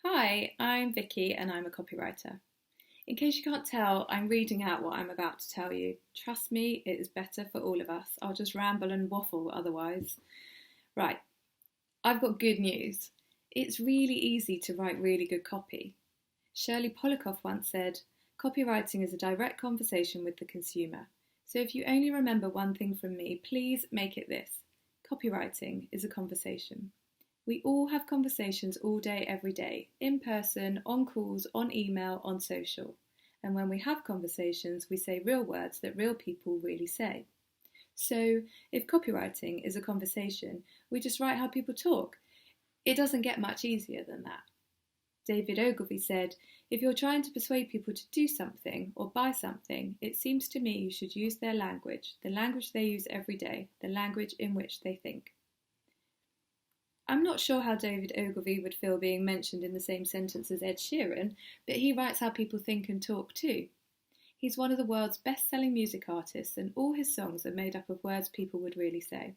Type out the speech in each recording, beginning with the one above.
Hi, I'm Vikki and I'm a copywriter. In case you can't tell, I'm reading out what I'm about to tell you. Trust me, it is better for all of us. I'll just ramble and waffle otherwise. Right, I've got good news. It's really easy to write really good copy. Shirley Polikoff once said, "Copywriting is a direct conversation with the consumer. So if you only remember one thing from me, please make it this. Copywriting is a conversation." We all have conversations all day, every day, in person, on calls, on email, on social. And when we have conversations, we say real words that real people really say. So, if copywriting is a conversation, we just write how people talk. It doesn't get much easier than that. David Ogilvy said, "If you're trying to persuade people to do something or buy something, it seems to me you should use their language, the language they use every day, the language in which they think." I'm not sure how David Ogilvy would feel being mentioned in the same sentence as Ed Sheeran, but he writes how people think and talk too. He's one of the world's best-selling music artists, and all his songs are made up of words people would really say.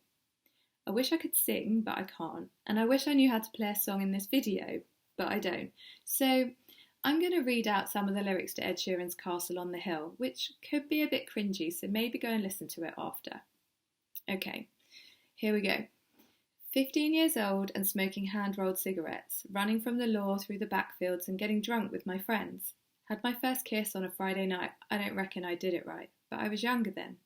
I wish I could sing, but I can't, and I wish I knew how to play a song in this video, but I don't. So I'm going to read out some of the lyrics to Ed Sheeran's Castle on the Hill, which could be a bit cringy, so maybe go and listen to it after. Okay, here we go. 15 years old and smoking hand-rolled cigarettes, running from the law through the backfields and getting drunk with my friends. Had my first kiss on a Friday night. I don't reckon I did it right, but I was younger then.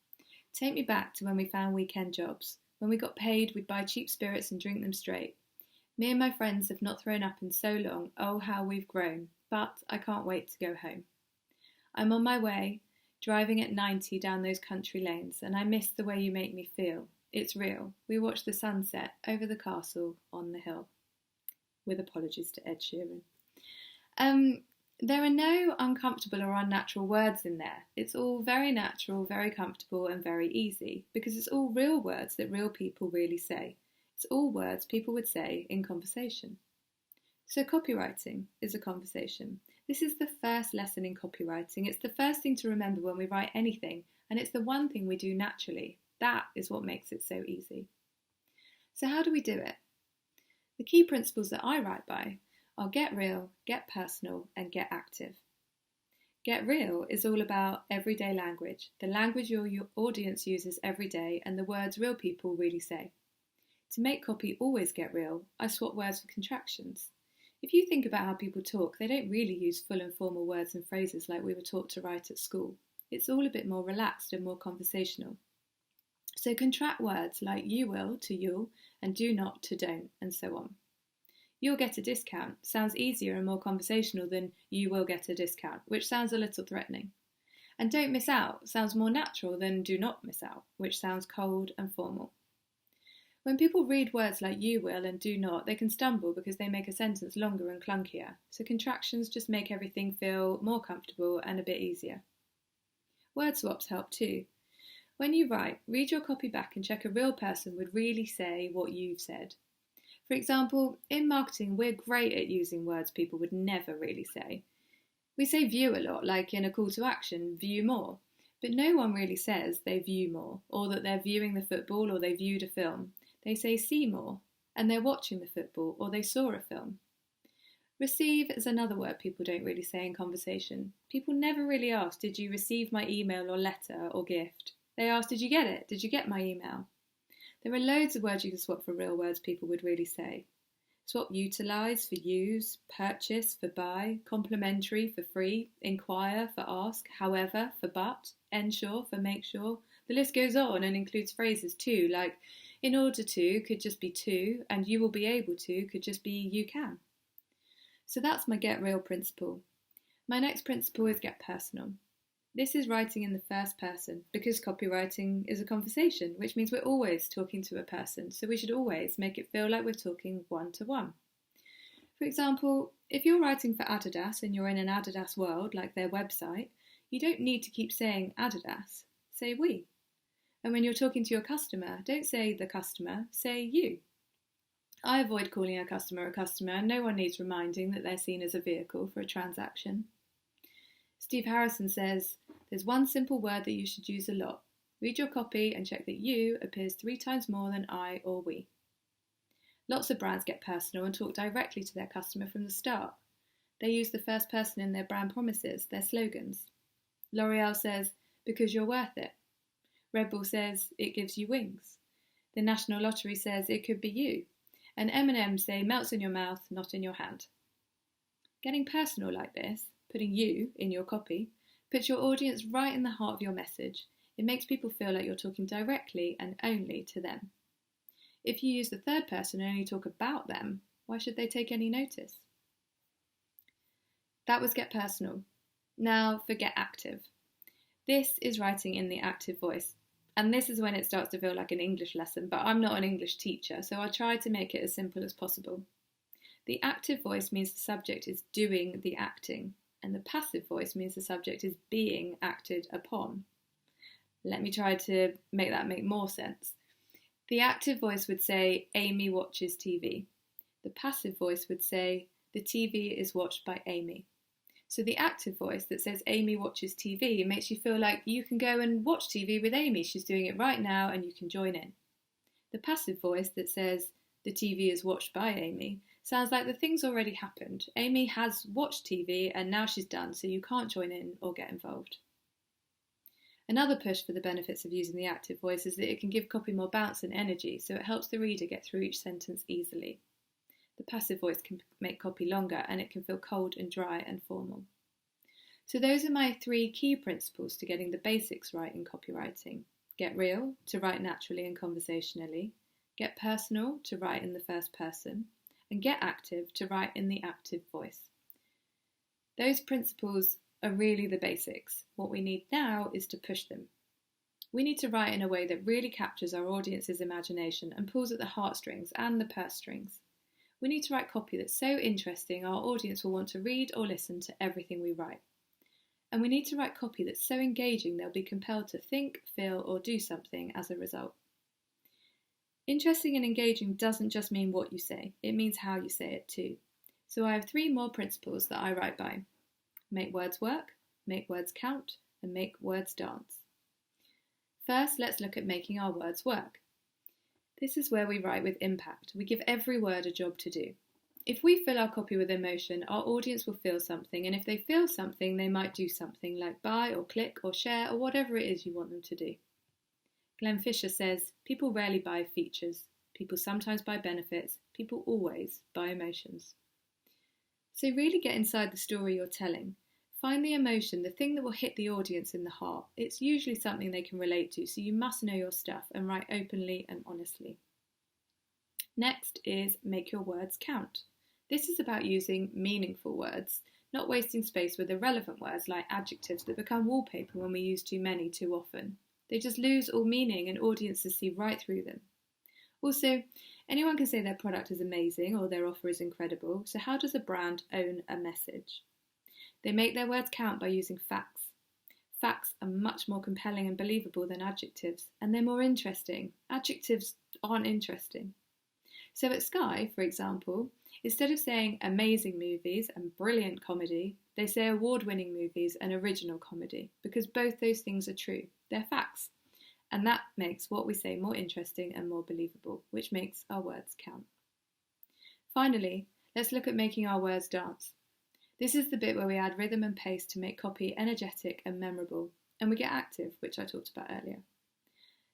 Take me back to when we found weekend jobs. When we got paid, we'd buy cheap spirits and drink them straight. Me and my friends have not thrown up in so long. Oh, how we've grown. But I can't wait to go home. I'm on my way, driving at 90 down those country lanes, and I miss the way you make me feel. It's real. We watch the sunset over the castle on the hill. With apologies to Ed Sheeran. There are no uncomfortable or unnatural words in there. It's all very natural, very comfortable and very easy because it's all real words that real people really say. It's all words people would say in conversation. So copywriting is a conversation. This is the first lesson in copywriting. It's the first thing to remember when we write anything, and it's the one thing we do naturally. That is what makes it so easy. So how do we do it? The key principles that I write by are get real, get personal, and get active. Get real is all about everyday language, the language your audience uses every day and the words real people really say. To make copy always get real, I swap words for contractions. If you think about how people talk, they don't really use full and formal words and phrases like we were taught to write at school. It's all a bit more relaxed and more conversational. So contract words like you will to you'll and do not to don't and so on. You'll get a discount sounds easier and more conversational than you will get a discount, which sounds a little threatening. And don't miss out sounds more natural than do not miss out, which sounds cold and formal. When people read words like you will and do not, they can stumble because they make a sentence longer and clunkier. So contractions just make everything feel more comfortable and a bit easier. Word swaps help too. When you write, read your copy back and check a real person would really say what you've said. For example, in marketing, we're great at using words people would never really say. We say view a lot, like in a call to action, view more. But no one really says they view more, or that they're viewing the football or they viewed a film. They say see more, and they're watching the football or they saw a film. Receive is another word people don't really say in conversation. People never really ask, did you receive my email or letter or gift? They ask, did you get it? Did you get my email? There are loads of words you can swap for real words people would really say. Swap utilise for use, purchase for buy, complimentary for free, inquire for ask, however for but, ensure for make sure. The list goes on and includes phrases too, like in order to could just be to, and you will be able to could just be you can. So that's my get real principle. My next principle is get personal. This is writing in the first person because copywriting is a conversation, which means we're always talking to a person, so we should always make it feel like we're talking one-to-one. For example, if you're writing for Adidas and you're in an Adidas world, like their website, you don't need to keep saying Adidas, say we. And when you're talking to your customer, don't say the customer, say you. I avoid calling a customer, and no one needs reminding that they're seen as a vehicle for a transaction. Steve Harrison says, there's one simple word that you should use a lot. Read your copy and check that you appears 3 times more than I or we. Lots of brands get personal and talk directly to their customer from the start. They use the first person in their brand promises, their slogans. L'Oreal says, because you're worth it. Red Bull says, it gives you wings. The National Lottery says, it could be you. And M&M say, melts in your mouth, not in your hand. Getting personal like this, putting you in your copy, puts your audience right in the heart of your message. It makes people feel like you're talking directly and only to them. If you use the third person and only talk about them, why should they take any notice? That was get personal. Now for get active. This is writing in the active voice. And this is when it starts to feel like an English lesson, but I'm not an English teacher, so I try to make it as simple as possible. The active voice means the subject is doing the acting, and the passive voice means the subject is being acted upon. Let me try to make that make more sense. The active voice would say, Amy watches TV. The passive voice would say, the TV is watched by Amy. So the active voice that says Amy watches TV makes you feel like you can go and watch TV with Amy. She's doing it right now and you can join in. The passive voice that says the TV is watched by Amy sounds like the thing's already happened. Amy has watched TV and now she's done, so you can't join in or get involved. Another push for the benefits of using the active voice is that it can give copy more bounce and energy, so it helps the reader get through each sentence easily. The passive voice can make copy longer and it can feel cold and dry and formal. So those are my 3 key principles to getting the basics right in copywriting. Get real, to write naturally and conversationally. Get personal, to write in the first person. And get active, to write in the active voice. Those principles are really the basics. What we need now is to push them. We need to write in a way that really captures our audience's imagination and pulls at the heartstrings and the purse strings. We need to write copy that's so interesting our audience will want to read or listen to everything we write. And we need to write copy that's so engaging they'll be compelled to think, feel, or do something as a result. Interesting and engaging doesn't just mean what you say, it means how you say it too. So I have 3 more principles that I write by. Make words work, make words count, and make words dance. First, let's look at making our words work. This is where we write with impact. We give every word a job to do. If we fill our copy with emotion, our audience will feel something, and if they feel something, they might do something like buy or click or share or whatever it is you want them to do. Glenn Fisher says, people rarely buy features. People sometimes buy benefits. People always buy emotions. So really get inside the story you're telling. Find the emotion, the thing that will hit the audience in the heart. It's usually something they can relate to, so you must know your stuff and write openly and honestly. Next is make your words count. This is about using meaningful words, not wasting space with irrelevant words like adjectives that become wallpaper when we use too many too often. They just lose all meaning and audiences see right through them. Also, anyone can say their product is amazing or their offer is incredible, so how does a brand own a message? They make their words count by using facts. Facts are much more compelling and believable than adjectives, and they're more interesting. Adjectives aren't interesting. So at Sky, for example, instead of saying amazing movies and brilliant comedy, they say award-winning movies and original comedy, because both those things are true. They're facts. And that makes what we say more interesting and more believable, which makes our words count. Finally, let's look at making our words dance. This is the bit where we add rhythm and pace to make copy energetic and memorable, and we get active, which I talked about earlier.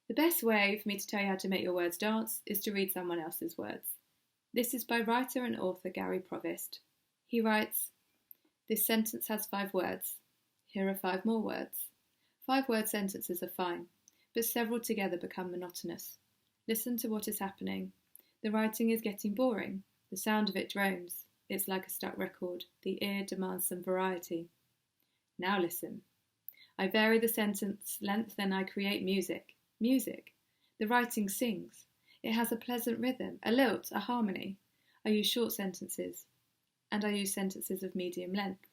The best way for me to tell you how to make your words dance is to read someone else's words. This is by writer and author Gary Provost. He writes, "This sentence has 5 words. Here are 5 more words. 5-word sentences are fine, but several together become monotonous. Listen to what is happening. The writing is getting boring. The sound of it drones. It's like a stuck record. The ear demands some variety. Now listen. I vary the sentence length and I create music. Music. The writing sings. It has a pleasant rhythm, a lilt, a harmony. I use short sentences, and I use sentences of medium length.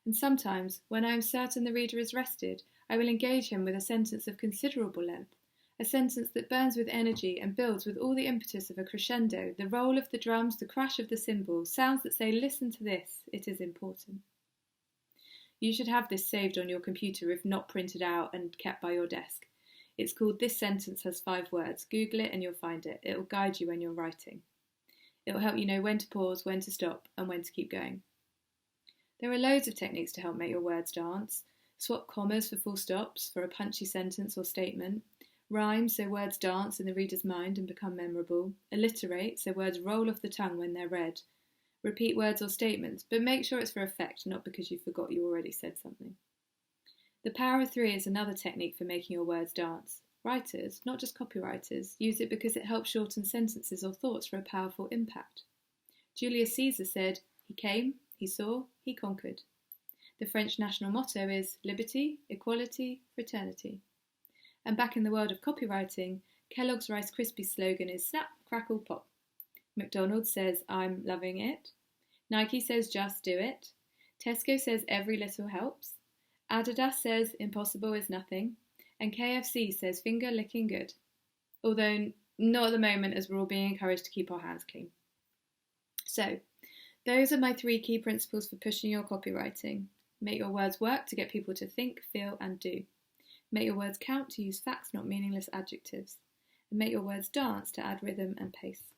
And sometimes, when I am certain the reader is rested, I will engage him with a sentence of considerable length, a sentence that burns with energy and builds with all the impetus of a crescendo, the roll of the drums, the crash of the cymbals, sounds that say, listen to this, it is important." You should have this saved on your computer if not printed out and kept by your desk. It's called "This Sentence Has 5 Words. Google it and you'll find it. It will guide you when you're writing. It will help you know when to pause, when to stop, and when to keep going. There are loads of techniques to help make your words dance. Swap commas for full stops for a punchy sentence or statement. Rhyme so words dance in the reader's mind and become memorable. Alliterate so words roll off the tongue when they're read. Repeat words or statements, but make sure it's for effect, not because you forgot you already said something. The power of three is another technique for making your words dance. Writers, not just copywriters, use it because it helps shorten sentences or thoughts for a powerful impact. Julius Caesar said, "He came, he saw, he conquered." The French national motto is liberty, equality, fraternity. And back in the world of copywriting, Kellogg's Rice Krispies slogan is snap, crackle, pop. McDonald's says, "I'm loving it." Nike says, "Just do it." Tesco says, "Every little helps." Adidas says, "Impossible is nothing." And KFC says, "Finger licking good." Although not at the moment, as we're all being encouraged to keep our hands clean. So, those are my 3 key principles for pushing your copywriting. Make your words work to get people to think, feel, and do. Make your words count to use facts, not meaningless adjectives. And make your words dance to add rhythm and pace.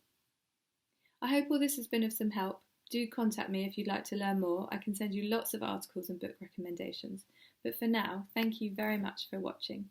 I hope all this has been of some help. Do contact me if you'd like to learn more. I can send you lots of articles and book recommendations. But for now, thank you very much for watching.